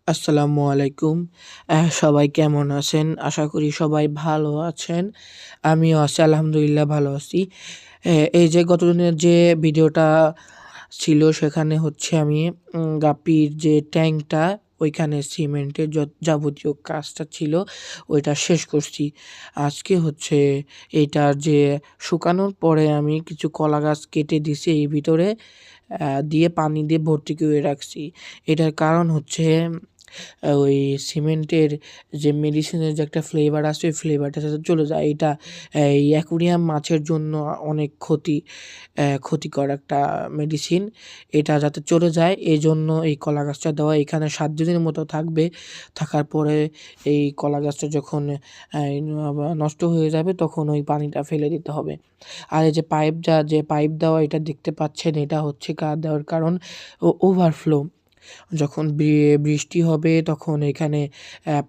আসসালামু আলাইকুম। সবাই কেমন আছেন? আশা করি সবাই ভালো আছেন। আমিও আছি আলহামদুলিল্লাহ ভালো আছি। এই যে গতদিনের যে ভিডিওটা ছিল সেখানে হচ্ছে আমি গাপ্পির যে ট্যাংকটা ওইখানে সিমেন্টের যাবতীয় কাজটা ছিল ওইটা শেষ করছি। আজকে হচ্ছে এইটার যে শুকানোর পরে আমি কিছু কলা গাছ কেটে দিছি এই ভিতরে দিয়ে পানি দিয়ে ভর্তি করে রাখছি। এটার কারণ হচ্ছে ওই সিমেন্টের যে মেডিসিনের যে একটা ফ্লেভার আছে ওই ফ্লেভারটা যাতে চলে যায়। এটা এই অ্যাকুরিয়াম মাছের জন্য অনেক ক্ষতিকর একটা মেডিসিন। এটা যাতে চলে যায় এজন্য এই কলা গাছটা দেওয়া। এখানে ৭ দিনের মতো থাকবে। থাকার পরে এই কলা গাছটা যখন নষ্ট হয়ে যাবে তখন ওই পানিটা ফেলে দিতে হবে। আর এই যে পাইপ দেওয়া এটা দেখতে পাচ্ছেন এটা হচ্ছে দেওয়ার কারণ ওভারফ্লো। যখন বৃষ্টি হবে তখন এখানে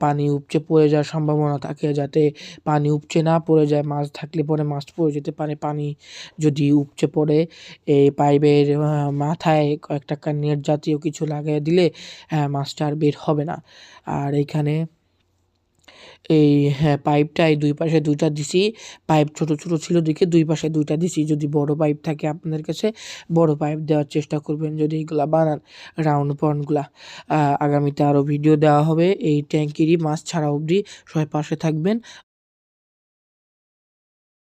পানি উপচে পড়ে যাওয়ার সম্ভাবনা থাকে, যাতে পানি উপচে না পড়ে যায়। মাছ থাকলে পরে মাছ পড়ে যেতে পারে। পানি যদি উপচে পড়ে এই পাইপের মাথায় কয়েকটা নেট জাতীয় কিছু লাগাইয়া দিলে মাছটা আর বের হবে না। আর এইখানে এই পাইপটা এই ২ পাশে ২ টা দিছি। পাইপ ছোট, ছোট ছিল দেখে ২ পাশে ২ টা দিছি। যদি বড় পাইপ থাকে আপনাদের কাছে বড় পাইপ দেওয়ার চেষ্টা করবেন যদি এগুলা বানান রাউন্ড পন্ডগুলা। আগামীতে আরও ভিডিও দেওয়া হবে এই ট্যাঙ্কেরই মাছ ছাড়া অবধি। সবাই পাশে থাকবেন।